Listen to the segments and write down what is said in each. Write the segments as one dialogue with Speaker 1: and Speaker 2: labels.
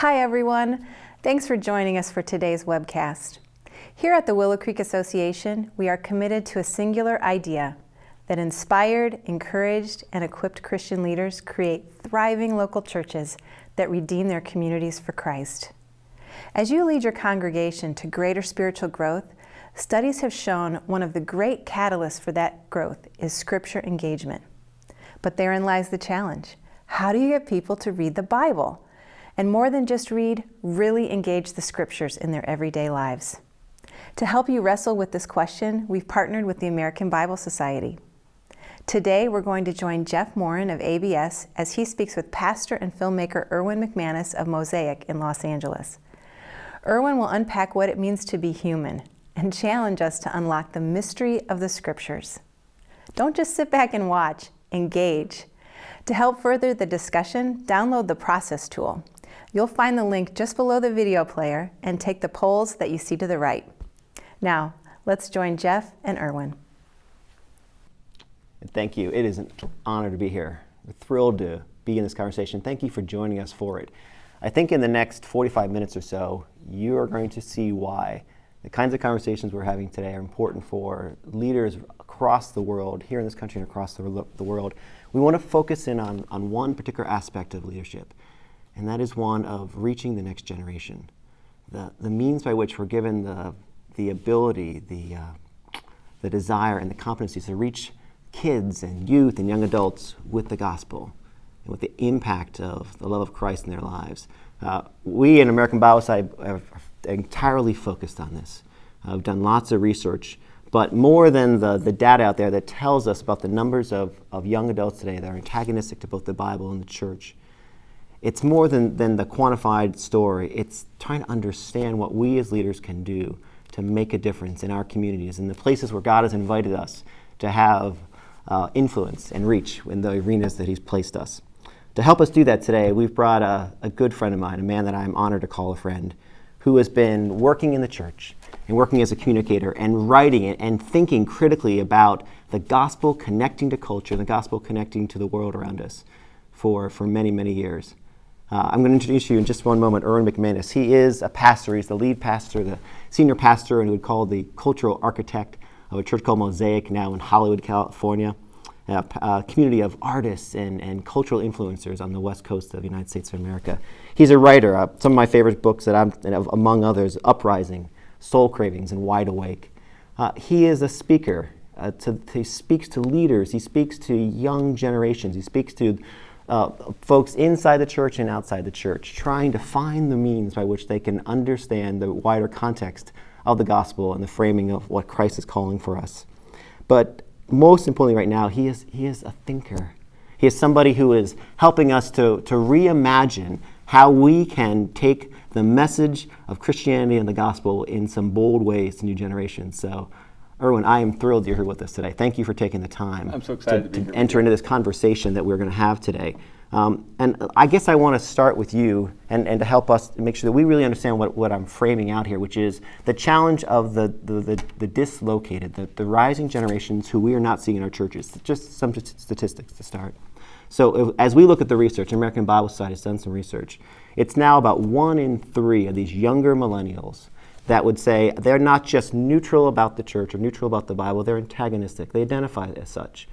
Speaker 1: Hi everyone. Thanks for joining us for today's webcast. Here at the Willow Creek Association, we are committed to a singular idea that inspired, encouraged, and equipped Christian leaders create thriving local churches that redeem their communities for Christ. As you lead your congregation to greater spiritual growth, studies have shown one of the great catalysts for that growth is Scripture engagement. But therein lies the challenge. How do you get people to read the Bible? And more than just read, really engage the Scriptures in their everyday lives. To help you wrestle with this question, we've partnered with the American Bible Society. Today, we're going to join Jeff Morin of ABS as he speaks with pastor and filmmaker Erwin McManus of Mosaic in Los Angeles. Erwin will unpack what it means to be human and challenge us to unlock the mystery of the Scriptures. Don't just sit back and watch, engage. To help further the discussion, download the Process tool. You'll find the link just below the video player and take the polls that you see to the right. Now, let's join Jeff and Erwin.
Speaker 2: Thank you. It is an honor to be here. We're thrilled to be in this conversation. Thank you for joining us for it. I think in the next 45 minutes or so, you are going to see why the kinds of conversations we're having today are important for leaders across the world, here in this country and across the world. We want to focus in on one particular aspect of leadership, and that is one of reaching the next generation. The means by which we're given the ability, the desire, and the competencies to reach kids and youth and young adults with the gospel and with the impact of the love of Christ in their lives. We in American Bible Society are entirely focused on this. We've done lots of research, but more than the data out there that tells us about the numbers of young adults today that are antagonistic to both the Bible and the church, it's more than the quantified story. It's trying to understand what we as leaders can do to make a difference in our communities and the places where God has invited us to have influence and reach in the arenas that He's placed us. To help us do that today, we've brought a good friend of mine, a man that I'm honored to call a friend, who has been working in the church and working as a communicator and writing it and thinking critically about the gospel connecting to culture, the gospel connecting to the world around us for many, many years. I'm going to introduce you in just one moment, Erwin McManus. He is a pastor. He's the lead pastor, the senior pastor, and who would call the cultural architect of a church called Mosaic now in Hollywood, California, a community of artists and cultural influencers on the west coast of the United States of America. He's a writer. Some of my favorite books among others, Uprising, Soul Cravings, and Wide Awake. He is a speaker. He speaks to leaders. He speaks to young generations. He speaks to folks inside the church and outside the church, trying to find the means by which they can understand the wider context of the gospel and the framing of what Christ is calling for us. But most importantly right now, he is a thinker. He is somebody who is helping us to reimagine how we can take the message of Christianity and the gospel in some bold ways to new generations. So, Erwin, I am thrilled you're here with us today. Thank you for taking the time.
Speaker 3: I'm so excited to be here
Speaker 2: enter into this conversation that we're going to have today. And I guess I want to start with you and to help us make sure that we really understand what I'm framing out here, which is the challenge of the dislocated, the rising generations who we are not seeing in our churches. Just some statistics to start. So as we look at the research, American Bible Society has done some research. It's now about 1 in 3 of these younger millennials that would say they're not just neutral about the church or neutral about the Bible, they're antagonistic. They identify as such.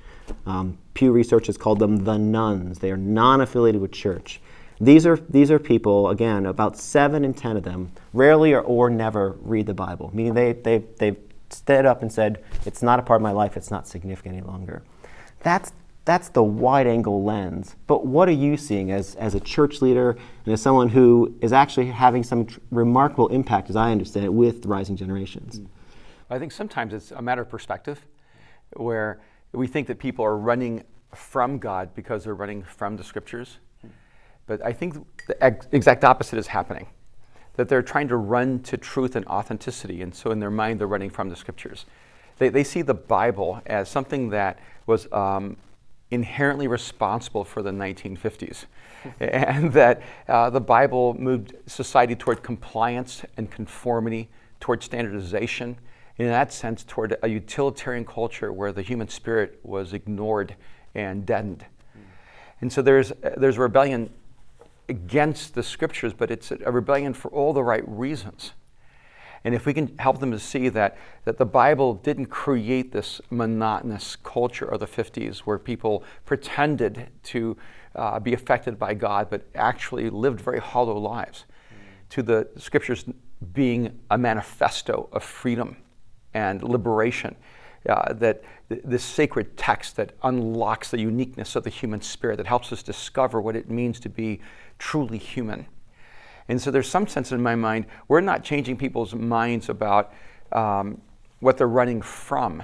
Speaker 2: Pew Research has called them the nones. They are non-affiliated with church. These are people, again, about 7 in 10 of them rarely or never read the Bible, meaning they've stood up and said, it's not a part of my life, it's not significant any longer. That's the wide-angle lens. But what are you seeing as a church leader and as someone who is actually having some remarkable impact, as I understand it, with rising generations?
Speaker 3: I think sometimes it's a matter of perspective, where we think that people are running from God because they're running from the Scriptures. But I think the exact opposite is happening, that they're trying to run to truth and authenticity, and so in their mind they're running from the Scriptures. They see the Bible as something that was inherently responsible for the 1950s, and that the Bible moved society toward compliance and conformity, toward standardization, in that sense toward a utilitarian culture where the human spirit was ignored and deadened. And so there's rebellion against the scriptures, but it's a rebellion for all the right reasons. And if we can help them to see that the Bible didn't create this monotonous culture of the 50s where people pretended to be affected by God, but actually lived very hollow lives, to the scriptures being a manifesto of freedom and liberation, that this sacred text that unlocks the uniqueness of the human spirit, that helps us discover what it means to be truly human. And so there's some sense in my mind, we're not changing people's minds about what they're running from.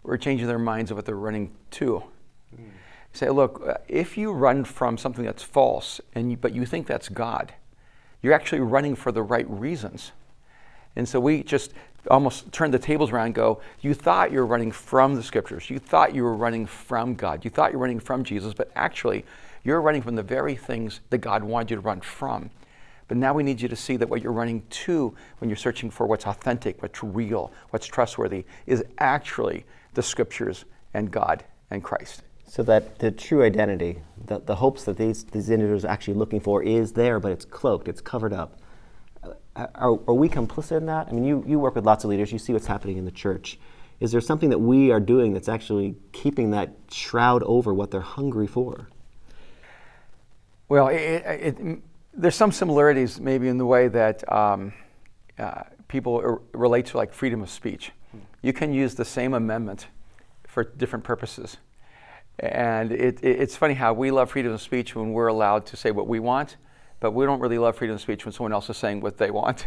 Speaker 3: We're changing their minds of what they're running to. Say, look, if you run from something that's false, but you think that's God, you're actually running for the right reasons. And so we just almost turn the tables around and go, you thought you were running from the scriptures. You thought you were running from God. You thought you were running from Jesus, but actually you're running from the very things that God wanted you to run from. But now we need you to see that what you're running to when you're searching for what's authentic, what's real, what's trustworthy, is actually the scriptures and God and Christ.
Speaker 2: So that the true identity, the hopes that these individuals are actually looking for is there, but it's cloaked, it's covered up. Are we complicit in that? I mean, you work with lots of leaders, you see what's happening in the church. Is there something that we are doing that's actually keeping that shroud over what they're hungry for?
Speaker 3: Well, there's some similarities maybe in the way that people relate to like freedom of speech. You can use the same amendment for different purposes. And it's funny how we love freedom of speech when we're allowed to say what we want, but we don't really love freedom of speech when someone else is saying what they want.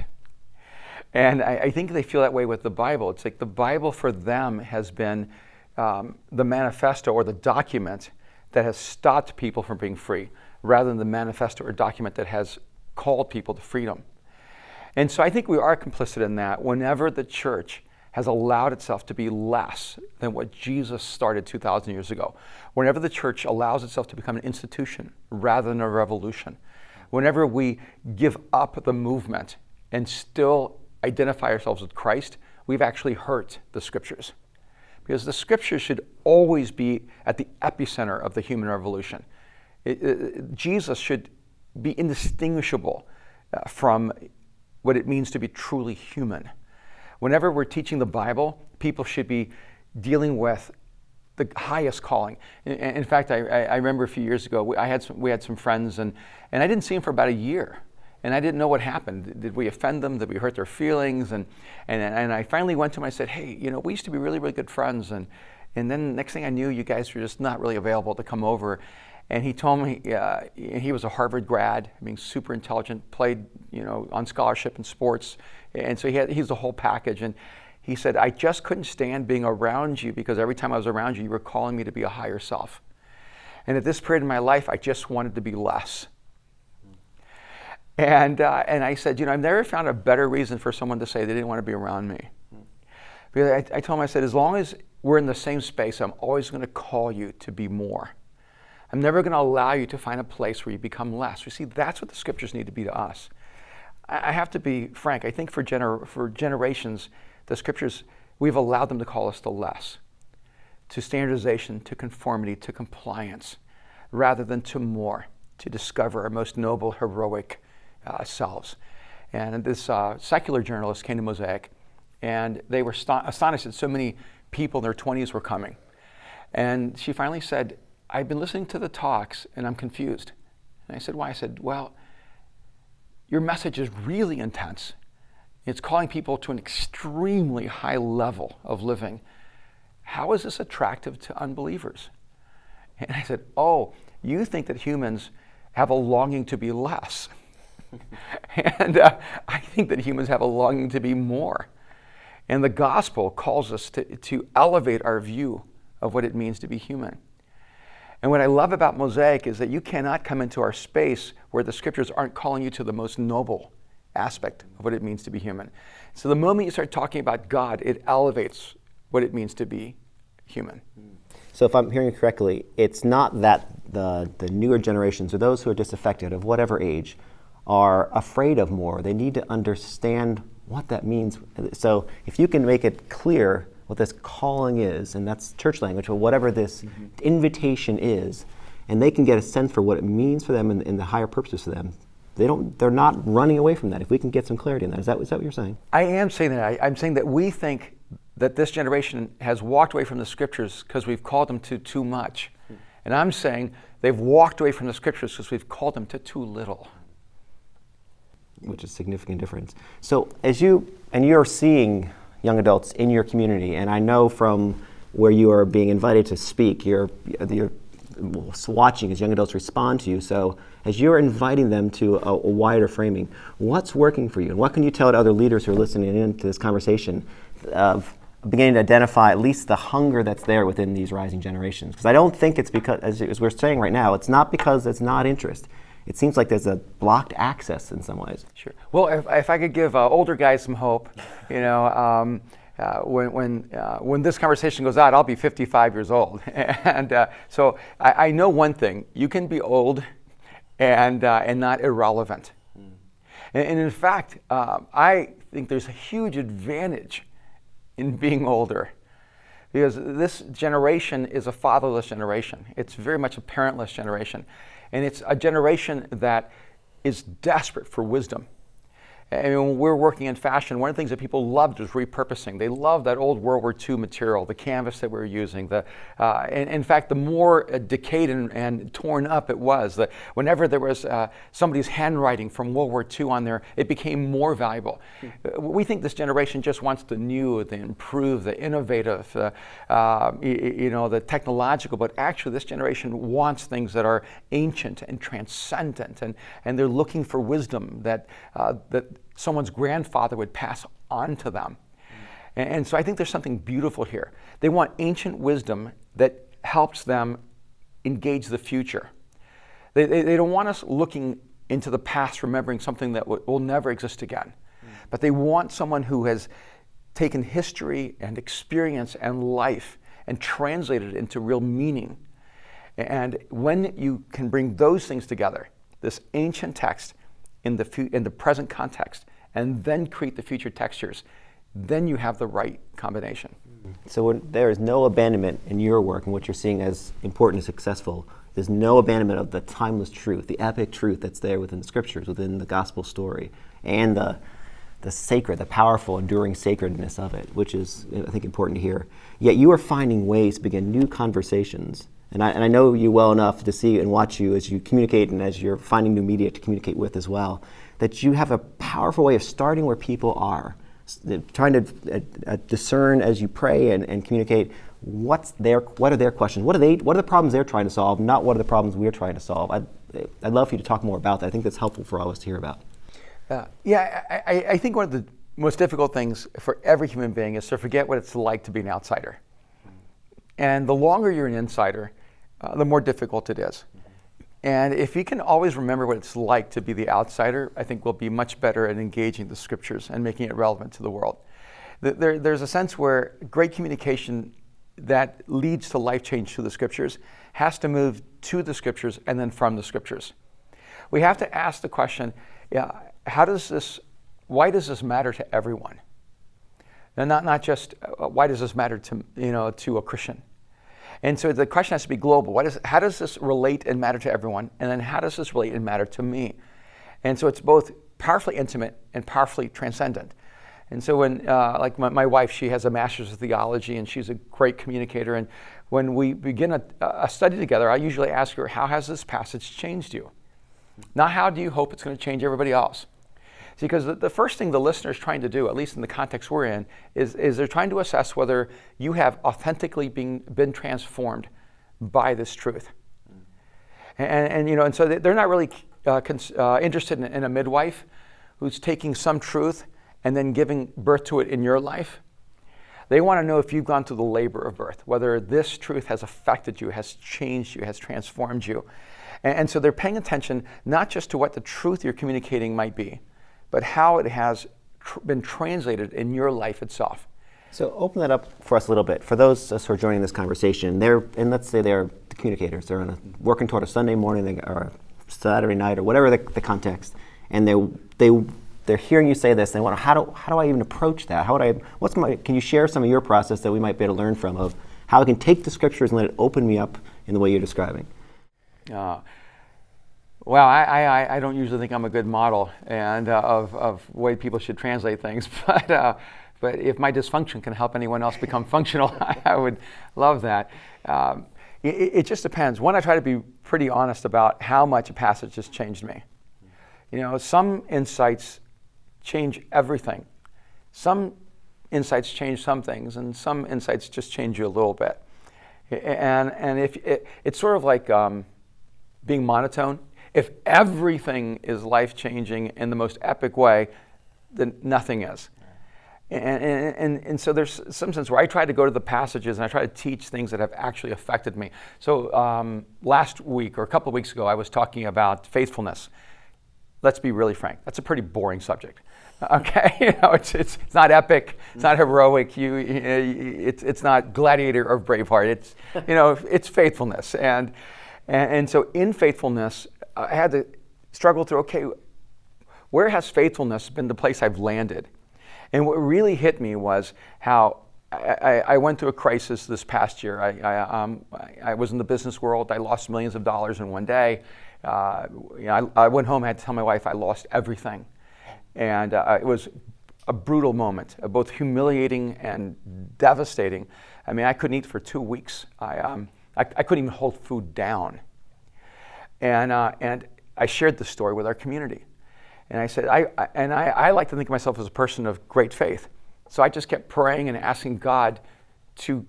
Speaker 3: And I think they feel that way with the Bible. It's like the Bible for them has been the manifesto or the document that has stopped people from being free, rather than the manifesto or document that has called people to freedom. And so I think we are complicit in that whenever the church has allowed itself to be less than what Jesus started 2,000 years ago. Whenever the church allows itself to become an institution rather than a revolution. Whenever we give up the movement and still identify ourselves with Christ, we've actually hurt the scriptures. Because the scriptures should always be at the epicenter of the human revolution. Jesus should be indistinguishable from what it means to be truly human. Whenever we're teaching the Bible, people should be dealing with the highest calling. In fact, I remember a few years ago, we had some friends, and I didn't see them for about a year. And I didn't know what happened. Did we offend them? Did we hurt their feelings? And I finally went to them, I said, hey, we used to be really, really good friends. And then next thing I knew, you guys were just not really available to come over. And he told me he was a Harvard grad, super intelligent, played on scholarship in sports, and so he's the whole package. And he said, I just couldn't stand being around you because every time I was around you, you were calling me to be a higher self. And at this period in my life, I just wanted to be less. And I said, I've never found a better reason for someone to say they didn't want to be around me. Because I told him, I said, as long as we're in the same space, I'm always going to call you to be more. I'm never going to allow you to find a place where you become less. You see, that's what the scriptures need to be to us. I have to be frank. I think for generations, the scriptures, we've allowed them to call us to less, to standardization, to conformity, to compliance, rather than to more, to discover our most noble, heroic selves. And this secular journalist came to Mosaic, and they were astonished that so many people in their 20s were coming. And she finally said, I've been listening to the talks and I'm confused. And I said, why? I said, well, your message is really intense. It's calling people to an extremely high level of living. How is this attractive to unbelievers? And I said, oh, you think that humans have a longing to be less. And I think that humans have a longing to be more. And the gospel calls us to elevate our view of what it means to be human. And what I love about Mosaic is that you cannot come into our space where the scriptures aren't calling you to the most noble aspect of what it means to be human. So the moment you start talking about God, it elevates what it means to be human.
Speaker 2: So if I'm hearing you correctly, it's not that the newer generations or those who are disaffected of whatever age are afraid of more. They need to understand what that means. So if you can make it clear what this calling is, and that's church language, or whatever this invitation is, and they can get a sense for what it means for them and the higher purposes for them, they're not running away from that. If we can get some clarity in that, is that what you're saying?
Speaker 3: I am saying that. I'm saying that we think that this generation has walked away from the scriptures because we've called them to too much. And I'm saying they've walked away from the scriptures because we've called them to too little.
Speaker 2: Which is a significant difference. So you're seeing young adults in your community, and I know from where you are being invited to speak, you're watching as young adults respond to you. So as you're inviting them to a wider framing, what's working for you? And what can you tell to other leaders who are listening in to this conversation of beginning to identify at least the hunger that's there within these rising generations? Because I don't think it's because, as we're saying right now, it's not because it's not interest. It seems like there's a blocked access in some ways.
Speaker 3: Sure. Well, if I could give older guys some hope, when this conversation goes out, I'll be 55 years old, and so I know one thing: you can be old and not irrelevant. And in fact, I think there's a huge advantage in being older, because this generation is a fatherless generation. It's very much a parentless generation. And it's a generation that is desperate for wisdom. I mean, when we're working in fashion, one of the things that people loved was repurposing. They loved that old World War II material, the canvas that we were using. And in fact, the more decayed and torn up it was, whenever there was somebody's handwriting from World War II on there, it became more valuable. We think this generation just wants the new, the improved, the innovative, the technological, but actually this generation wants things that are ancient and transcendent, and they're looking for wisdom that someone's grandfather would pass on to them. And so I think there's something beautiful here. They want ancient wisdom that helps them engage the future. They don't want us looking into the past, remembering something that will never exist again. But they want someone who has taken history and experience and life and translated it into real meaning. And when you can bring those things together, this ancient text in the present context, and then create the future textures, then you have the right combination.
Speaker 2: So when there is no abandonment in your work and what you're seeing as important and successful, there's no abandonment of the timeless truth, the epic truth that's there within the scriptures, within the gospel story, and the sacred, the powerful, enduring sacredness of it, which is, I think, important to hear. Yet you are finding ways to begin new conversations. And I know you well enough to see and watch you as you communicate and as you're finding new media to communicate with as well, that you have a powerful way of starting where people are, trying to discern as you pray and communicate what are their questions, what are the problems they're trying to solve, not what are the problems we're trying to solve. I'd love for you to talk more about that. I think that's helpful for all of us to hear about.
Speaker 3: I think one of the most difficult things for every human being is to forget what it's like to be an outsider. And the longer you're an insider, the more difficult it is. And if you can always remember what it's like to be the outsider, I think we'll be much better at engaging the scriptures and making it relevant to the world. There's a sense where great communication that leads to life change through the scriptures has to move to the scriptures and then from the scriptures. We have to ask the question, why does this matter to everyone? And not just why does this matter to a Christian? And so the question has to be global. How does this relate and matter to everyone? And then how does this relate and matter to me? And so it's both powerfully intimate and powerfully transcendent. And so when, like my wife, she has a master's of theology and she's a great communicator. And when we begin a study together, I usually ask her, how has this passage changed you? Not how do you hope it's going to change everybody else? See, because the first thing the listener is trying to do, at least in the context we're in, is they're trying to assess whether you have authentically been transformed by this truth. And so they're not really interested in a midwife who's taking some truth and then giving birth to it in your life. They want to know if you've gone through the labor of birth, whether this truth has affected you, has changed you, has transformed you. And so they're paying attention not just to what the truth you're communicating might be, but how it has been translated in your life itself.
Speaker 2: So open that up for us a little bit. For those of us who are joining this conversation, let's say they're the communicators. They're working toward a Sunday morning or a Saturday night or whatever the context, and they're hearing you say this. And they wonder, how do I even approach that? Can you share some of your process that we might be able to learn from of how I can take the scriptures and let it open me up in the way you're describing?
Speaker 3: Well, I don't usually think I'm a good model and of way people should translate things, but if my dysfunction can help anyone else become functional, I would love that. It just depends. One, I try to be pretty honest about how much a passage has changed me. Some insights change everything. Some insights change some things, and some insights just change you a little bit. And if it's sort of like being monotone. If everything is life-changing in the most epic way, then nothing is. And so there's some sense where I try to go to the passages and I try to teach things that have actually affected me. So last week or a couple of weeks ago, I was talking about faithfulness. Let's be really frank. That's a pretty boring subject. Okay, it's not epic, it's not heroic. It's not Gladiator or Braveheart. It's faithfulness. And so in faithfulness, I had to struggle through, okay, where has faithfulness been the place I've landed? And what really hit me was how I went through a crisis this past year. I was in the business world. I lost millions of dollars in one day. I went home, I had to tell my wife I lost everything. And it was a brutal moment, both humiliating and devastating. I mean, I couldn't eat for 2 weeks. I couldn't even hold food down. And I shared the story with our community. And I said, I like to think of myself as a person of great faith. So I just kept praying and asking God to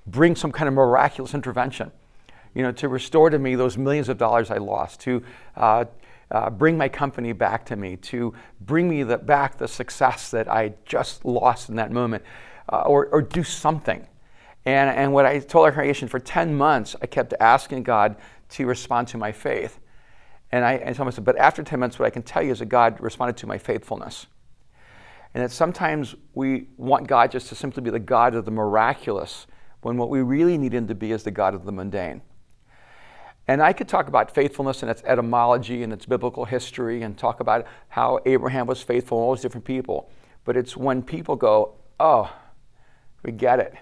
Speaker 3: bring some kind of miraculous intervention, to restore to me those millions of dollars I lost, to bring my company back to me, to bring me back the success that I just lost in that moment, or do something. And what I told our congregation, for 10 months, I kept asking God to respond to my faith. And I told myself, but after 10 months, what I can tell you is that God responded to my faithfulness. And that sometimes we want God just to simply be the God of the miraculous, when what we really need Him to be is the God of the mundane. And I could talk about faithfulness and its etymology and its biblical history and talk about how Abraham was faithful and all those different people. But it's when people go, oh, we get it.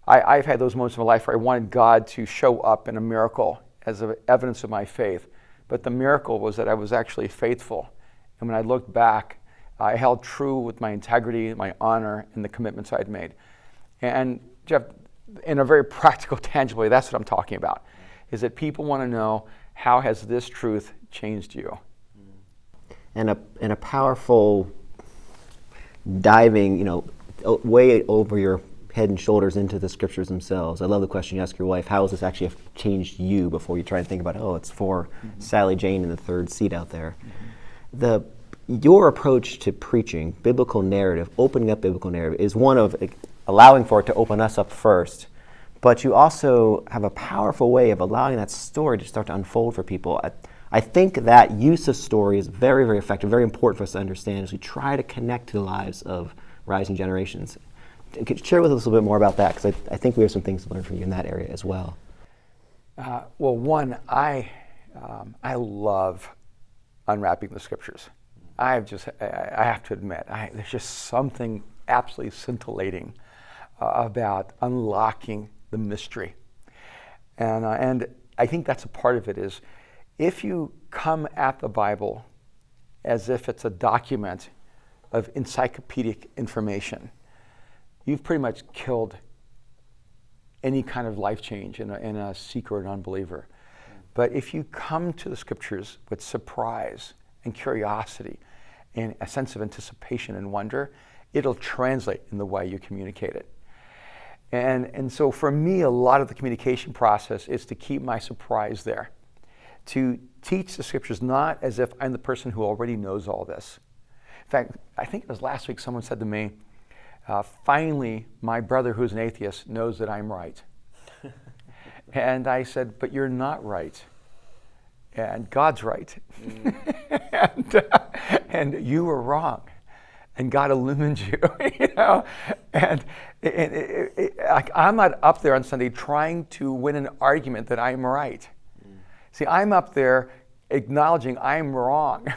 Speaker 3: I've had those moments in my life where I wanted God to show up in a miracle as evidence of my faith. But the miracle was that I was actually faithful. And when I looked back, I held true with my integrity, my honor, and the commitments I'd made. And Jeff, in a very practical, tangible way, that's what I'm talking about, is that people want to know, how has this truth changed you?
Speaker 2: And a powerful diving, way over your head and shoulders into the scriptures themselves. I love the question you ask your wife, how has this actually changed you, before you try and think about, it's for Sally Jane in the third seat out there. Your approach to preaching biblical narrative, opening up biblical narrative, is one of allowing for it to open us up first, but you also have a powerful way of allowing that story to start to unfold for people. I think that use of story is very, very effective, very important for us to understand as we try to connect to the lives of rising generations. Could you share with us a little bit more about that? Because I think we have some things to learn from you in that area as well.
Speaker 3: Well, one, I love unwrapping the scriptures. I have to admit, there's just something absolutely scintillating about unlocking the mystery. And I think that's a part of it, is if you come at the Bible as if it's a document of encyclopedic information, you've pretty much killed any kind of life change in a seeker or an unbeliever. But if you come to the scriptures with surprise and curiosity and a sense of anticipation and wonder, it'll translate in the way you communicate it. And so for me, a lot of the communication process is to keep my surprise there, to teach the scriptures not as if I'm the person who already knows all this. In fact, I think it was last week someone said to me, finally, my brother who's an atheist knows that I'm right. And I said, but you're not right. And God's right. And you were wrong. And God illumined you, And I'm not up there on Sunday trying to win an argument that I'm right. See, I'm up there acknowledging I'm wrong.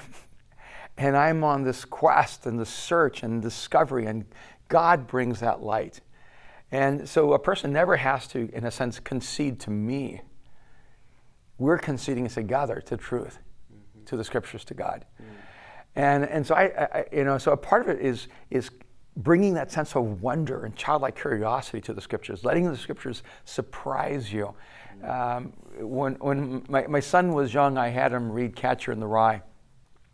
Speaker 3: And I'm on this quest and this search and discovery, and God brings that light. And so a person never has to, in a sense, concede to me. we're conceding together to truth, to the scriptures, to God. And so so a part of it is bringing that sense of wonder and childlike curiosity to the scriptures, letting the scriptures surprise you. When my son was young, I had him read Catcher in the Rye.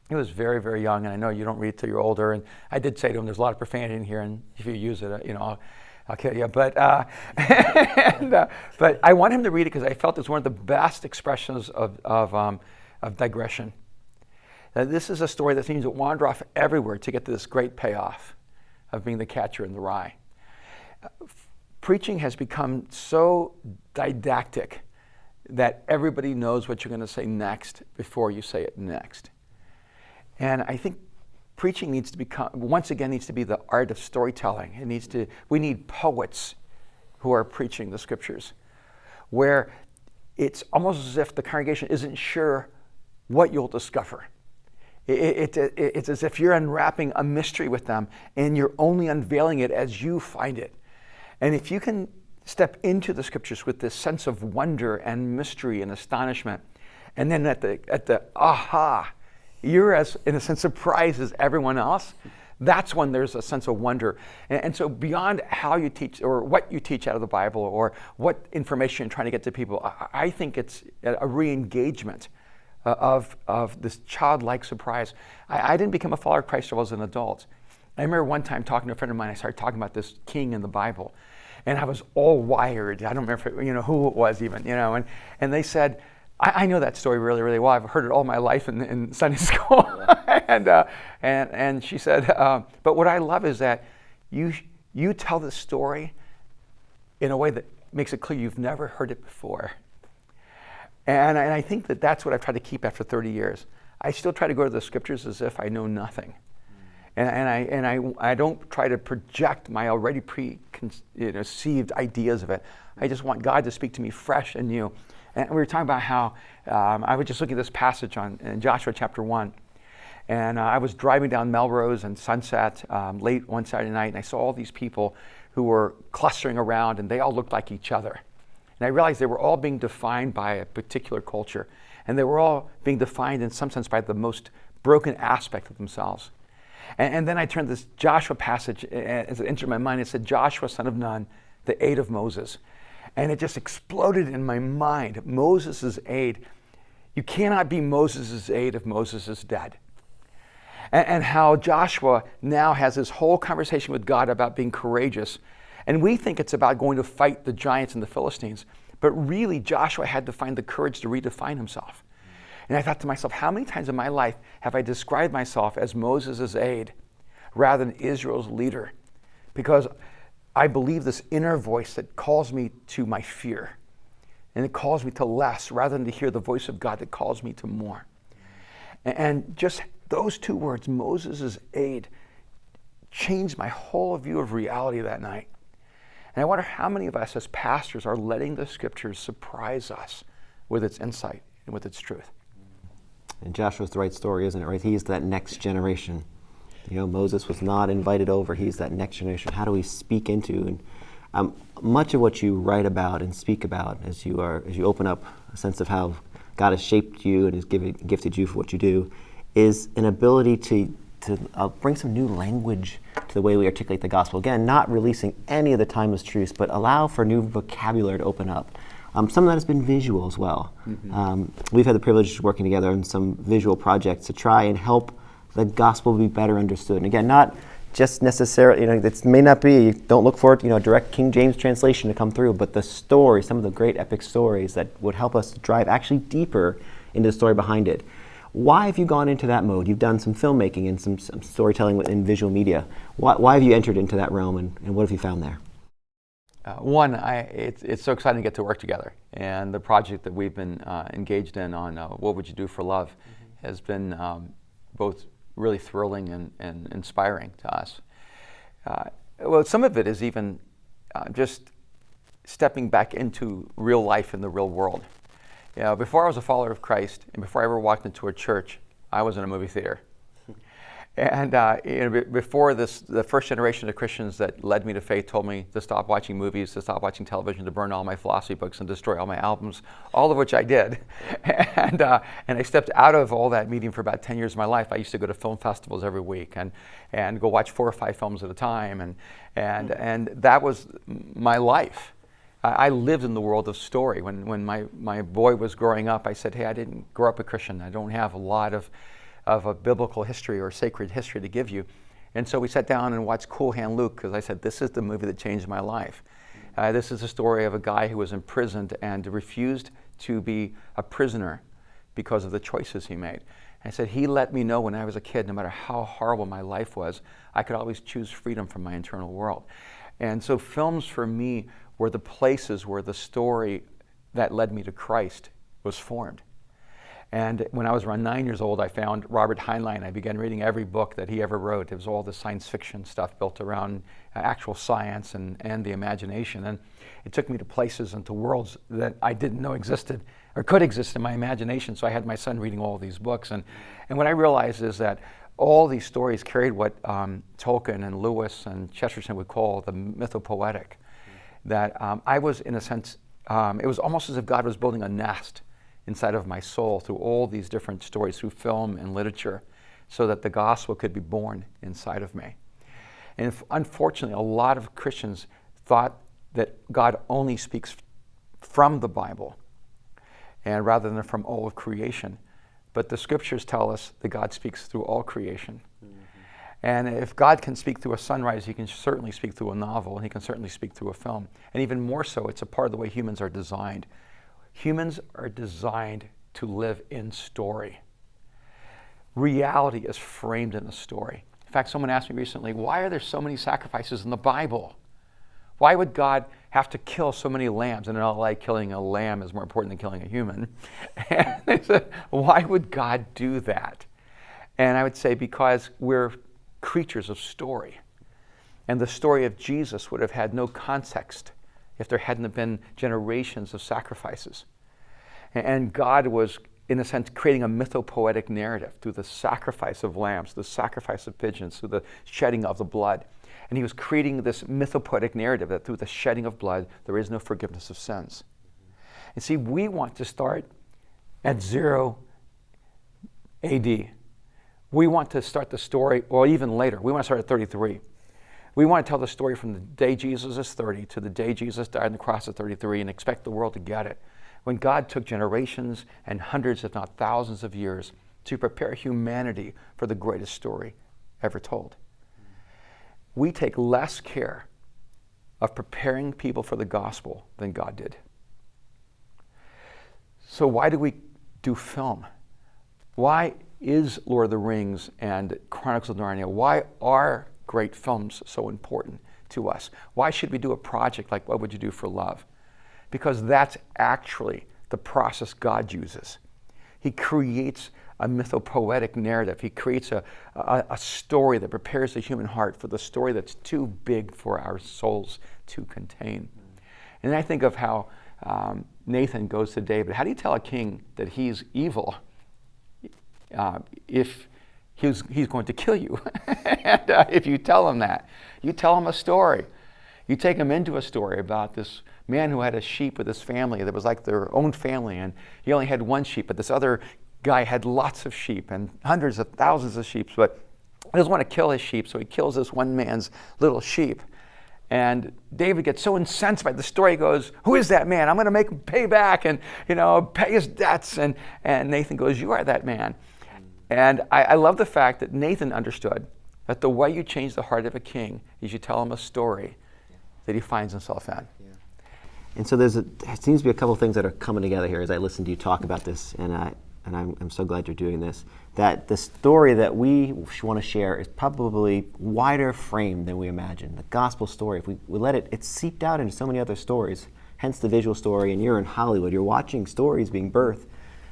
Speaker 3: He was very, very young, and I know you don't read till you're older. And I did say to him, "There's a lot of profanity in here, and if you use it, I'll kill you." But but I want him to read it because I felt it's one of the best expressions of digression. This is a story that seems to wander off everywhere to get to this great payoff of being the catcher in the rye. Preaching has become so didactic that everybody knows what you're going to say next before you say it next. And I think preaching needs to become, once again, needs to be the art of storytelling. We need poets who are preaching the scriptures, where it's almost as if the congregation isn't sure what you'll discover. It's as if you're unwrapping a mystery with them, and you're only unveiling it as you find it. And if you can step into the scriptures with this sense of wonder and mystery and astonishment, and then at the aha, you're as, in a sense, surprised as everyone else, that's when there's a sense of wonder. And so beyond how you teach or what you teach out of the Bible or what information you're trying to get to people, I think it's a re-engagement of this childlike surprise. I didn't become a follower of Christ until I was an adult. I remember one time talking to a friend of mine, I started talking about this king in the Bible, and I was all wired. I don't remember who it was even, and they said, I know that story really, really well. I've heard it all my life in Sunday school. and she said, but what I love is that you tell the story in a way that makes it clear you've never heard it before. And I think that's what I've tried to keep after 30 years. I still try to go to the scriptures as if I know nothing. And I don't try to project my already preconceived ideas of it. I just want God to speak to me fresh and new. And we were talking about how I was just looking at this passage in Joshua chapter 1. And I was driving down Melrose and Sunset late one Saturday night, and I saw all these people who were clustering around, and they all looked like each other. And I realized they were all being defined by a particular culture. And they were all being defined in some sense by the most broken aspect of themselves. And then I turned this Joshua passage, as it entered my mind, it said, Joshua, son of Nun, the aid of Moses. And it just exploded in my mind. Moses' aid. You cannot be Moses' aid if Moses is dead. And how Joshua now has this whole conversation with God about being courageous. And we think it's about going to fight the giants and the Philistines. But really, Joshua had to find the courage to redefine himself. And I thought to myself, how many times in my life have I described myself as Moses' aide rather than Israel's leader? Because I believe this inner voice that calls me to my fear. And it calls me to less rather than to hear the voice of God that calls me to more. And just those two words, Moses' aid, changed my whole view of reality that night. And I wonder how many of us as pastors are letting the scriptures surprise us with its insight and with its truth.
Speaker 2: And Joshua's the right story, isn't it, right? He's that next generation. Moses was not invited over. He's that next generation. How do we speak into? And much of what you write about and speak about as you open up a sense of how God has shaped you and has gifted you for what you do, is an ability to bring some new language to the way we articulate the gospel. Again, not releasing any of the timeless truths, but allow for new vocabulary to open up. Some of that has been visual as well. Mm-hmm. We've had the privilege of working together on some visual projects to try and help the gospel be better understood. And again, not just necessarily, it may not be, don't look for it, direct King James translation to come through, but the story, some of the great epic stories that would help us drive actually deeper into the story behind it. Why have you gone into that mode? You've done some filmmaking and some storytelling in visual media. Why have you entered into that realm, and what have you found there?
Speaker 3: It's so exciting to get to work together. And the project that we've been engaged in on What Would You Do for Love mm-hmm. has been both really thrilling and inspiring to us. Well, some of it is even just stepping back into real life in the real world. Before I was a follower of Christ, and before I ever walked into a church, I was in a movie theater. And before this, the first generation of Christians that led me to faith told me to stop watching movies, to stop watching television, to burn all my philosophy books and destroy all my albums, all of which I did. And I stepped out of all that medium for about 10 years of my life. I used to go to film festivals every week and go watch 4 or 5 films at a time. And that was my life. I lived in the world of story. When my boy was growing up, I said, hey, I didn't grow up a Christian. I don't have a lot of a biblical history or sacred history to give you. And so we sat down and watched Cool Hand Luke, because I said, this is the movie that changed my life. This is the story of a guy who was imprisoned and refused to be a prisoner because of the choices he made. And I said, he let me know when I was a kid, no matter how horrible my life was, I could always choose freedom from my internal world. And so films for me were the places where the story that led me to Christ was formed. And when I was around 9 years old, I found Robert Heinlein. I began reading every book that he ever wrote. It was all the science fiction stuff built around actual science and the imagination. And it took me to places and to worlds that I didn't know existed or could exist in my imagination. So I had my son reading all these books. And what I realized is that all these stories carried what Tolkien and Lewis and Chesterton would call the mythopoetic. That I was, in a sense, it was almost as if God was building a nest inside of my soul through all these different stories, through film and literature, so that the gospel could be born inside of me. And unfortunately, a lot of Christians thought that God only speaks from the Bible, and rather than from all of creation. But the scriptures tell us that God speaks through all creation. Mm-hmm. And if God can speak through a sunrise, he can certainly speak through a novel, and he can certainly speak through a film. And even more so, it's a part of the way humans are designed. Humans are designed to live in story. Reality is framed in a story. In fact, someone asked me recently, why are there so many sacrifices in the Bible? Why would God have to kill so many lambs? And in LA, killing a lamb is more important than killing a human. And they said, why would God do that? And I would say, because we're creatures of story. And the story of Jesus would have had no context if there hadn't been generations of sacrifices. And God was, in a sense, creating a mythopoetic narrative through the sacrifice of lambs, the sacrifice of pigeons, through the shedding of the blood. And he was creating this mythopoetic narrative that through the shedding of blood, there is no forgiveness of sins. And see, we want to start at 0 AD. We want to start the story, or even later. We want to start at 33. We want to tell the story from the day Jesus is 30 to the day Jesus died on the cross at 33 and expect the world to get it. When God took generations and hundreds, if not thousands of years to prepare humanity for the greatest story ever told. We take less care of preparing people for the gospel than God did. So why do we do film? Why is Lord of the Rings and Chronicles of Narnia? Why are great films so important to us? Why should we do a project like What Would You Do for Love? Because that's actually the process God uses. He creates a mythopoetic narrative. He creates a story that prepares the human heart for the story that's too big for our souls to contain. And I think of how Nathan goes to David. How do you tell a king that he's evil if he's going to kill you? And if you tell him that, you tell him a story. You take him into a story about this man who had a sheep with his family that was like their own family, and he only had one sheep, but this other guy had lots of sheep and hundreds of thousands of sheep, but he doesn't want to kill his sheep, so he kills this one man's little sheep. And David gets so incensed by the story, he goes, who is that man? I'm going to make him pay back and, pay his debts. And Nathan goes, you are that man. And I love the fact that Nathan understood that the way you change the heart of a king is you tell him a story that he finds himself in.
Speaker 2: Yeah. And so there seems to be a couple of things that are coming together here as I listen to you talk about this, and I'm so glad you're doing this, that the story that we want to share is probably wider framed than we imagine. The gospel story, if we let it's seeped out into so many other stories, hence the visual story, and you're in Hollywood, you're watching stories being birthed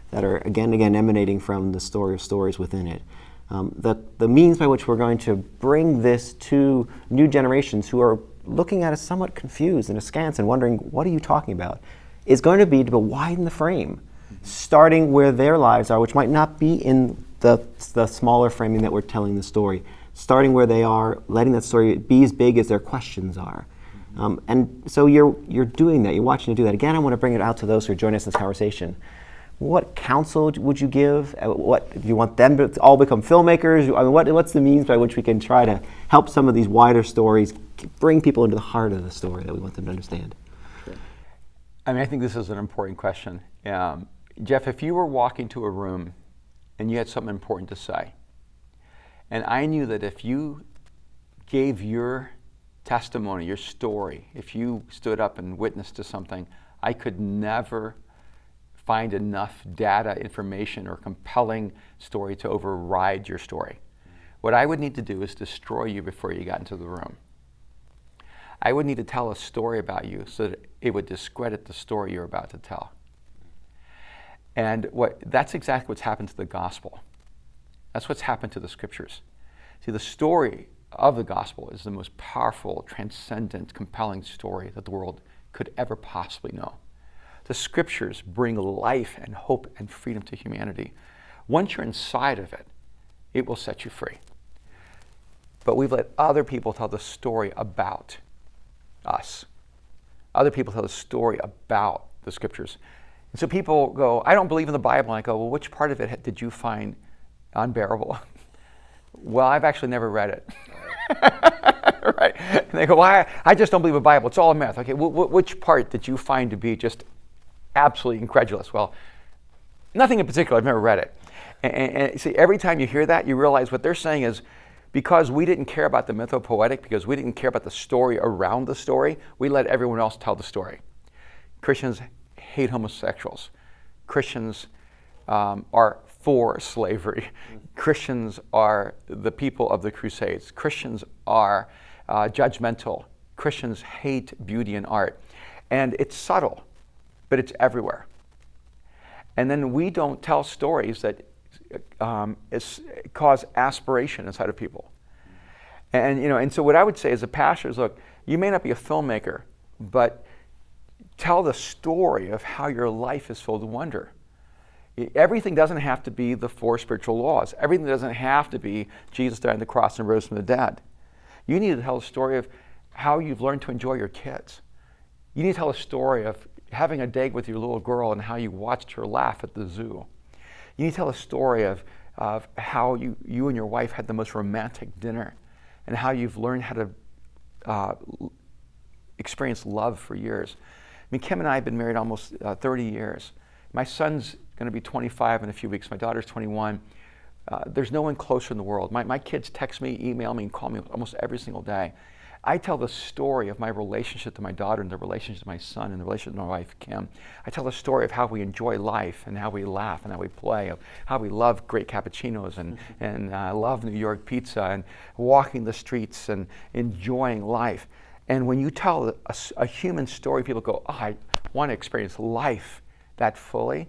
Speaker 2: that are again and again emanating from the story of stories within it. The means by which we're going to bring this to new generations who are looking at us somewhat confused and askance and wondering, what are you talking about, is going to be to widen the frame, starting where their lives are, which might not be in the smaller framing that we're telling the story, starting where they are, letting that story be as big as their questions are. And so you're doing that. You're watching to do that. Again, I want to bring it out to those who are joining us in this conversation. What counsel would you give? What do you want them to all become filmmakers? I mean, what's the means by which we can try to help some of these wider stories bring people into the heart of the story that we want them to understand?
Speaker 3: Sure. I mean, I think this is an important question. Jeff, if you were walking to a room and you had something important to say, and I knew that if you gave your testimony, your story, if you stood up and witnessed to something, I could never find enough data, information, or compelling story to override your story. What I would need to do is destroy you before you got into the room. I would need to tell a story about you so that it would discredit the story you're about to tell. And that's exactly what's happened to the gospel. That's what's happened to the scriptures. See, the story of the gospel is the most powerful, transcendent, compelling story that the world could ever possibly know. The scriptures bring life and hope and freedom to humanity. Once you're inside of it, it will set you free. But we've let other people tell the story about us. Other people tell the story about the scriptures. And so people go, I don't believe in the Bible. And I go, well, which part of it did you find unbearable? Well, I've actually never read it. Right? And they go, why? I just don't believe the Bible. It's all a myth. Okay, which part did you find to be just absolutely incredulous? Well, nothing in particular. I've never read it. And see, every time you hear that, you realize what they're saying is, because we didn't care about the mythopoetic, because we didn't care about the story around the story, we let everyone else tell the story. Christians hate homosexuals. Christians are for slavery. Christians are the people of the Crusades. Christians are judgmental. Christians hate beauty and art. And it's subtle, but it's everywhere. And then we don't tell stories that cause aspiration inside of people. And so what I would say as a pastor is, look, you may not be a filmmaker, but tell the story of how your life is filled with wonder. Everything doesn't have to be the 4 spiritual laws. Everything doesn't have to be Jesus died on the cross and rose from the dead. You need to tell a story of how you've learned to enjoy your kids. You need to tell a story of having a date with your little girl and how you watched her laugh at the zoo. You need to tell a story of how you and your wife had the most romantic dinner and how you've learned how to experience love for years. I mean, Kim and I have been married almost 30 years. My son's going to be 25 in a few weeks. My daughter's 21. There's no one closer in the world. My kids text me, email me, and call me almost every single day. I tell the story of my relationship to my daughter and the relationship to my son and the relationship to my wife, Kim. I tell the story of how we enjoy life and how we laugh and how we play, of how we love great cappuccinos and love New York pizza and walking the streets and enjoying life. And when you tell a human story, people go, oh, I want to experience life that fully.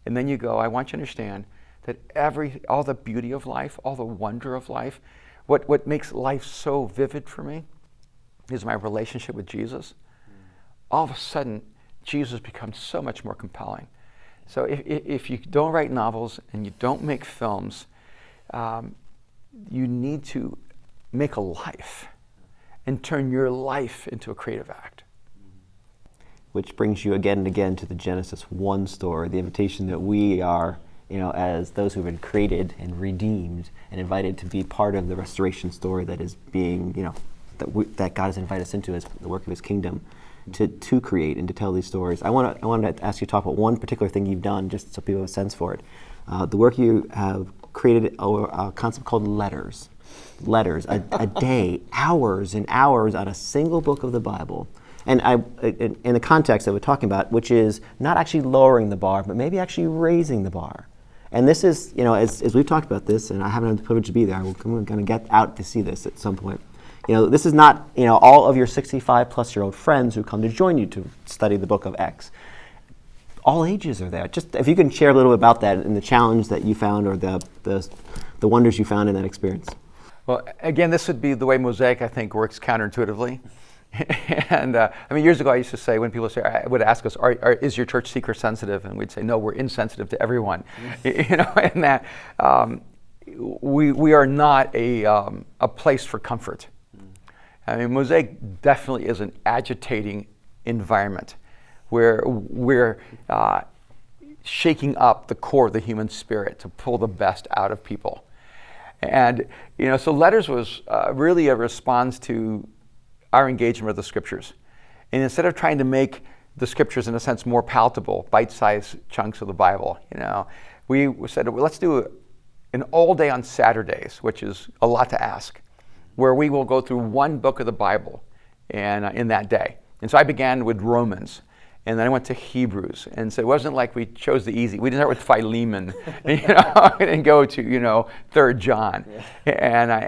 Speaker 3: And then you go, I want you to understand that all the beauty of life, all the wonder of life, what makes life so vivid for me is my relationship with Jesus. All of a sudden, Jesus becomes so much more compelling. So if you don't write novels and you don't make films, you need to make a life and turn your life into a creative act.
Speaker 2: Which brings you again and again to the Genesis 1 story, the invitation that we are, as those who've been created and redeemed and invited to be part of the restoration story that is being, that God has invited us into as the work of His kingdom, to create and to tell these stories. I wanted to ask you to talk about one particular thing you've done, just so people have a sense for it. The work you have created a concept called letters. Letters, a day, hours and hours on a single book of the Bible. And in the context that we're talking about, which is not actually lowering the bar, but maybe actually raising the bar. And this is, as we've talked about this, and I haven't had the privilege to be there, I'm going to get out to see this at some point. This is not, all of your 65-plus-year-old friends who come to join you to study the book of X. All ages are there. Just if you can share a little bit about that and the challenge that you found or the wonders you found in that experience.
Speaker 3: Well, again, this would be the way Mosaic, I think, works counterintuitively. And I mean, years ago, I used to say, when people would ask us, is your church seeker sensitive? And we'd say, no, we're insensitive to everyone. You know, and that we are not a place for comfort. I mean, Mosaic definitely is an agitating environment where we're shaking up the core of the human spirit to pull the best out of people. And, you know, so Letters was really a response to our engagement with the scriptures. And instead of trying to make the scriptures, in a sense, more palatable, bite-sized chunks of the Bible, you know, we said, well, let's do an all day on Saturdays, which is a lot to ask, where we will go through one book of the Bible and in that day. And so I began with Romans, and then I went to Hebrews. And so it wasn't like we chose the easy. We didn't start with Philemon, you know, and go to, you know, 3rd John. Yeah.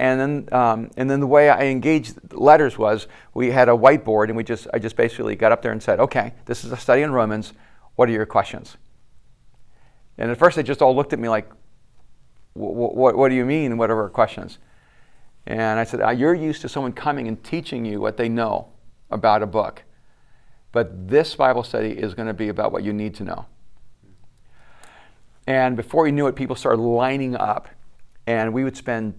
Speaker 3: And then the way I engaged Letters was, we had a whiteboard, and I just basically got up there and said, okay, this is a study in Romans. What are your questions? And at first they just all looked at me like, what do you mean? What are our questions? And I said, you're used to someone coming and teaching you what they know about a book. But this Bible study is going to be about what you need to know. And before we knew it, people started lining up. And we spend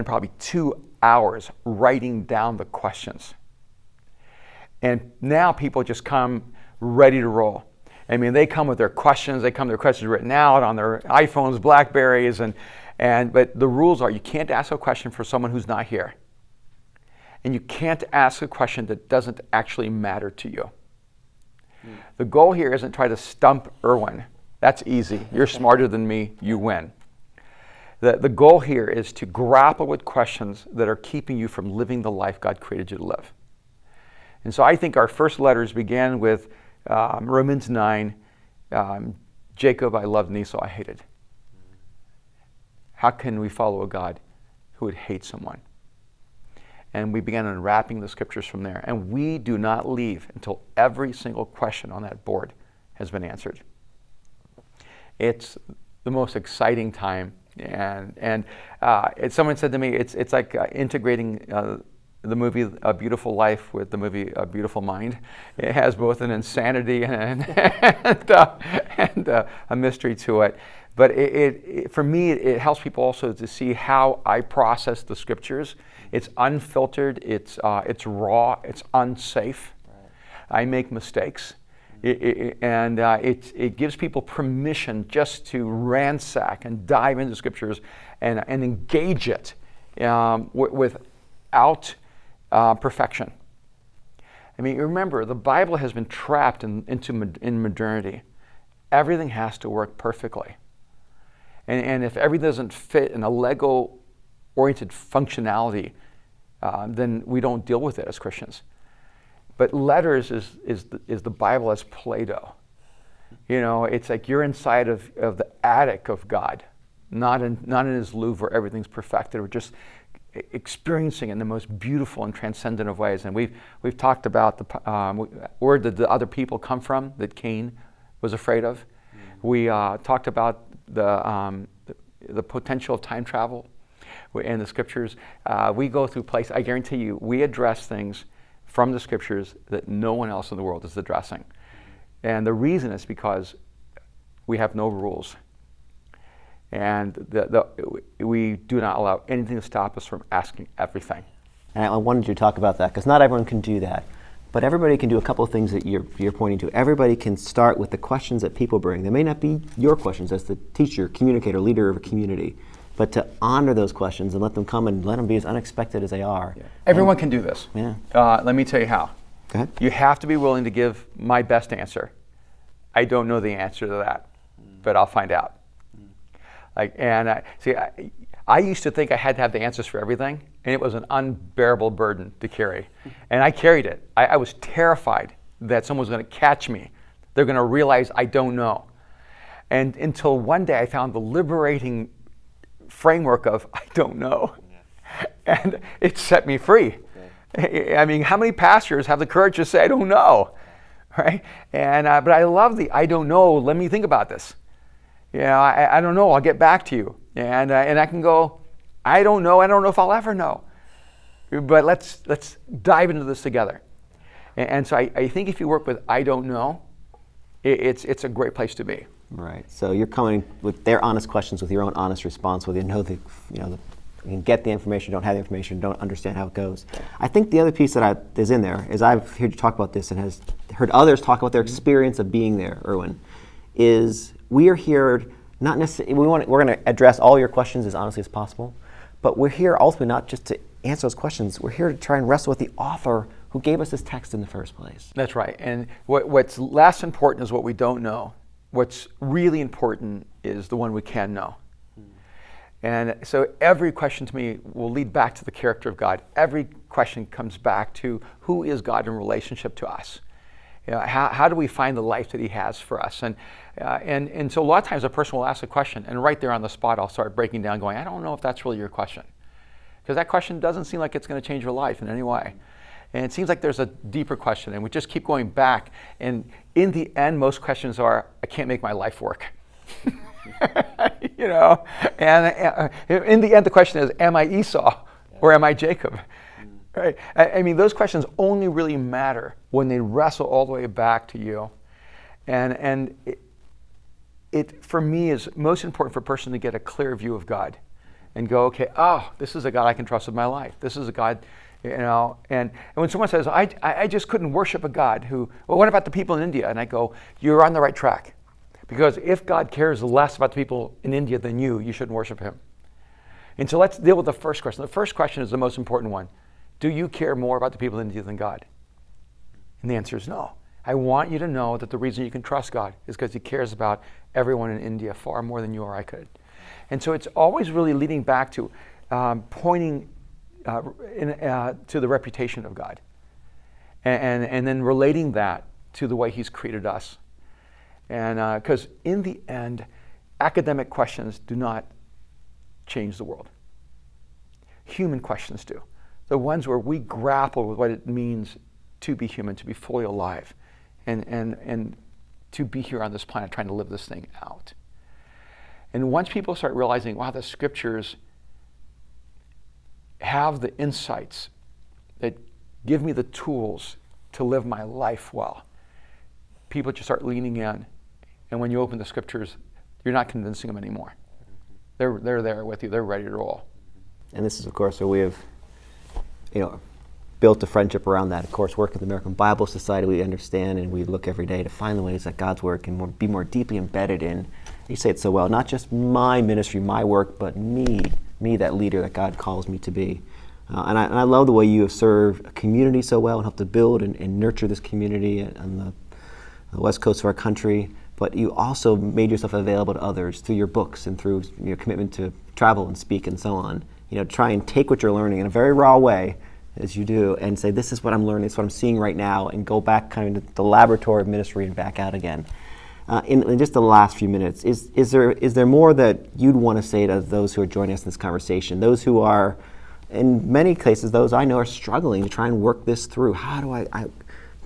Speaker 3: probably 2 hours writing down the questions. And now people just come ready to roll. I mean, they come with their questions. They come with their questions written out on their iPhones, Blackberries, but the rules are, you can't ask a question for someone who's not here. And you can't ask a question that doesn't actually matter to you. The goal here isn't try to stump Erwin. That's easy. You're smarter than me. You win. The goal here is to grapple with questions that are keeping you from living the life God created you to live. And so I think our first letters began with Romans 9, Jacob I loved and Esau I hated. How can we follow a God who would hate someone? And we began unwrapping the scriptures from there. And we do not leave until every single question on that board has been answered. It's the most exciting time. And someone said to me, it's like integrating the movie A Beautiful Life with the movie A Beautiful Mind. It has both an insanity and a mystery to it. But for me, it helps people also to see how I process the scriptures. It's unfiltered, it's raw, it's unsafe. Right. I make mistakes. It gives people permission just to ransack and dive into scriptures and engage it without perfection. I mean, remember, the Bible has been trapped in modernity. Everything has to work perfectly. And if everything doesn't fit in a Lego-oriented functionality, then we don't deal with it as Christians. But Letters is the Bible as Play-Doh. You know, it's like you're inside of the attic of God, not in His Louvre where everything's perfected. We're just experiencing it in the most beautiful and transcendent of ways. And we've talked about where did the other people come from that Cain was afraid of. We talked about the potential of time travel in the scriptures. We go through places, I guarantee you, we address things from the scriptures that no one else in the world is addressing. And the reason is because we have no rules. And we do not allow anything to stop us from asking everything.
Speaker 2: And I wanted you to talk about that, because not everyone can do that. But everybody can do a couple of things that you're pointing to. Everybody can start with the questions that people bring. They may not be your questions as the teacher, communicator, leader of a community, but to honor those questions and let them come and let them be as unexpected as they are.
Speaker 3: Yeah. Everyone can do this.
Speaker 2: Yeah.
Speaker 3: Let me tell you how.
Speaker 2: Go ahead.
Speaker 3: You have to be willing to give my best answer. I don't know the answer to that, but I'll find out. I used to think I had to have the answers for everything, and it was an unbearable burden to carry. And I carried it. I was terrified that someone was going to catch me. They're going to realize I don't know. And until one day I found the liberating framework of I don't know. Yeah. And it set me free. Okay. I mean, how many pastors have the courage to say, I don't know? Right? And but I love the I don't know, let me think about this. Yeah, I don't know, I'll get back to you. And I can go, I don't know if I'll ever know. But let's dive into this together. And so I think if you work with I don't know, it's a great place to be.
Speaker 2: Right. So you're coming with their honest questions with your own honest response, whether you know you can get the information, don't have the information, don't understand how it goes. I think the other piece that is in there is I've heard you talk about this and has heard others talk about their experience of being there, Erwin, is we are here not necessarily, we're going to address all your questions as honestly as possible, but we're here ultimately not just to answer those questions, we're here to try and wrestle with the author who gave us this text in the first place.
Speaker 3: That's right. And what's less important is what we don't know. What's really important is the one we can know. And so every question to me will lead back to the character of God. Every question comes back to who is God in relationship to us? How do we find the life that he has for us? And so a lot of times a person will ask a question, and right there on the spot I'll start breaking down going, I don't know if that's really your question. Because that question doesn't seem like it's going to change your life in any way. And it seems like there's a deeper question, and we just keep going back. And in the end, most questions are, I can't make my life work. And in the end, the question is, am I Esau or am I Jacob? Right? I mean, those questions only really matter when they wrestle all the way back to you. And it for me is most important for a person to get a clear view of God and go, okay, this is a God I can trust with my life. This is a God. And when someone says, I just couldn't worship a God well, what about the people in India? And I go, you're on the right track. Because if God cares less about the people in India than you shouldn't worship him. And so let's deal with the first question. The first question is the most important one. Do you care more about the people in India than God? And the answer is no. I want you to know that the reason you can trust God is because he cares about everyone in India far more than you or I could. And so it's always really leading back to pointing to the reputation of God, and then relating that to the way he's created us. And because in the end, academic questions do not change the world. Human questions do. The ones where we grapple with what it means to be human, to be fully alive, and to be here on this planet trying to live this thing out. And once people start realizing, wow, the scriptures have the insights that give me the tools to live my life well, people just start leaning in. And when you open the scriptures, you're not convincing them anymore. They're there with you. They're ready to roll.
Speaker 2: And this is, of course, where we have, built a friendship around that. Of course, work with the American Bible Society, we understand and we look every day to find the ways that God's word can be more deeply embedded in, you say it so well, not just my ministry, my work, but me, that leader that God calls me to be. And I love the way you have served a community so well and helped to build and nurture this community on the west coast of our country. But you also made yourself available to others through your books and through your commitment to travel and speak and so on. Try and take what you're learning in a very raw way, as you do, and say, this is what I'm learning, this is what I'm seeing right now, and go back kind of to the laboratory of ministry and back out again. In just the last few minutes, is there more that you'd want to say to those who are joining us in this conversation? Those who are, in many cases, those I know are struggling to try and work this through. How do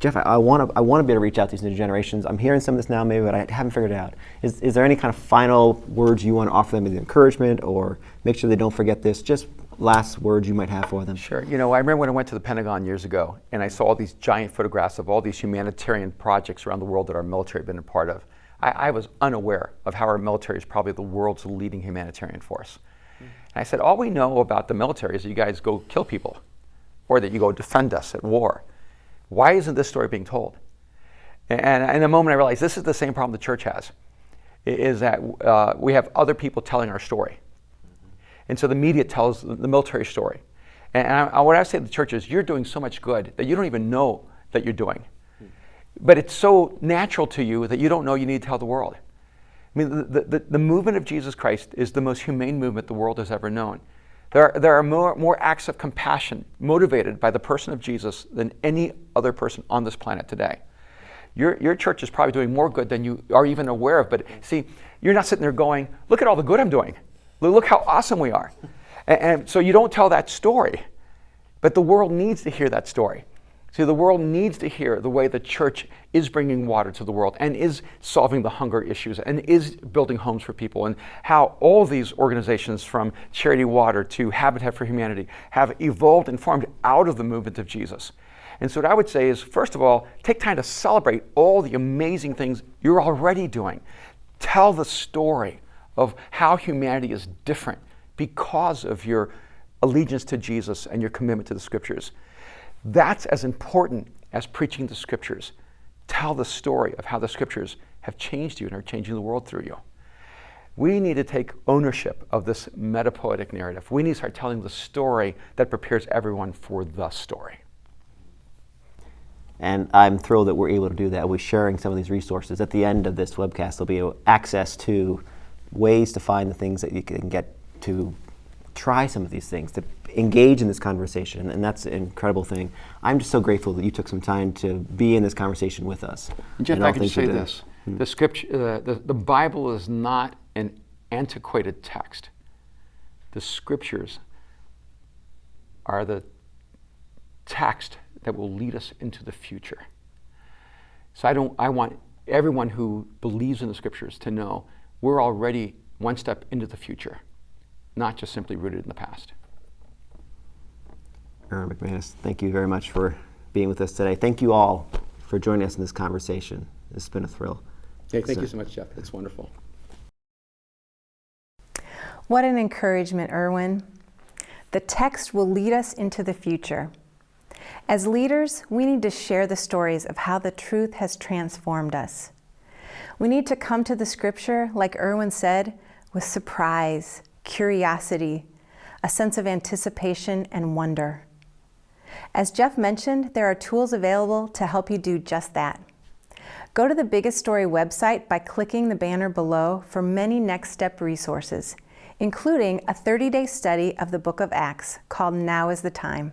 Speaker 2: Jeff, I want to be able to reach out to these new generations. I'm hearing some of this now maybe, but I haven't figured it out. Is there any kind of final words you want to offer them as encouragement, or make sure they don't forget this? Just last words you might have for them.
Speaker 3: Sure. I remember when I went to the Pentagon years ago, and I saw all these giant photographs of all these humanitarian projects around the world that our military had been a part of. I was unaware of how our military is probably the world's leading humanitarian force. And I said, all we know about the military is that you guys go kill people, or that you go defend us at war. Why isn't this story being told? And in a moment I realized this is the same problem the church has, is that we have other people telling our story. And so the media tells the military story. And what I say to the church is, you're doing so much good that you don't even know that you're doing. But it's so natural to you that you don't know you need to tell the world. I mean, the movement of Jesus Christ is the most humane movement the world has ever known. There are more acts of compassion motivated by the person of Jesus than any other person on this planet today. Your church is probably doing more good than you are even aware of. But see, you're not sitting there going, look at all the good I'm doing. Look how awesome we are. And so you don't tell that story. But the world needs to hear that story. See, the world needs to hear the way the church is bringing water to the world and is solving the hunger issues and is building homes for people, and how all these organizations, from Charity Water to Habitat for Humanity, have evolved and formed out of the movement of Jesus. And so what I would say is, first of all, take time to celebrate all the amazing things you're already doing. Tell the story of how humanity is different because of your allegiance to Jesus and your commitment to the Scriptures. That's as important as preaching the Scriptures. Tell the story of how the Scriptures have changed you and are changing the world through you. We need to take ownership of this mythopoetic narrative. We need to start telling the story that prepares everyone for the story.
Speaker 2: And I'm thrilled that we're able to do that. We're sharing some of these resources. At the end of this webcast, there'll be access to ways to find the things that you can get to try some of these things, to engage in this conversation, and that's an incredible thing. I'm just so grateful that you took some time to be in this conversation with us.
Speaker 3: Jeff, I can say this. The Scripture, the Bible is not an antiquated text. The Scriptures are the text that will lead us into the future. So I want everyone who believes in the Scriptures to know we're already one step into the future, not just simply rooted in the past.
Speaker 2: Erwin McManus, thank you very much for being with us today. Thank you all for joining us in this conversation. It's been a thrill.
Speaker 3: Okay, thank you so much, Jeff. It's wonderful.
Speaker 1: What an encouragement, Erwin. The text will lead us into the future. As leaders, we need to share the stories of how the truth has transformed us. We need to come to the Scripture, like Erwin said, with surprise, curiosity, a sense of anticipation and wonder. As Jeff mentioned, there are tools available to help you do just that. Go to the Biggest Story website by clicking the banner below for many next step resources, including a 30-day study of the book of Acts called Now is the Time.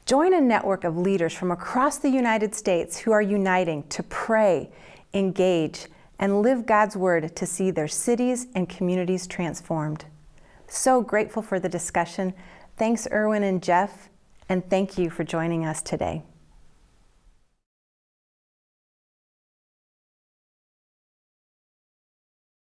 Speaker 1: Join a network of leaders from across the United States who are uniting to pray, engage, and live God's Word to see their cities and communities transformed. So grateful for the discussion. Thanks, Erwin and Jeff, and thank you for joining us today.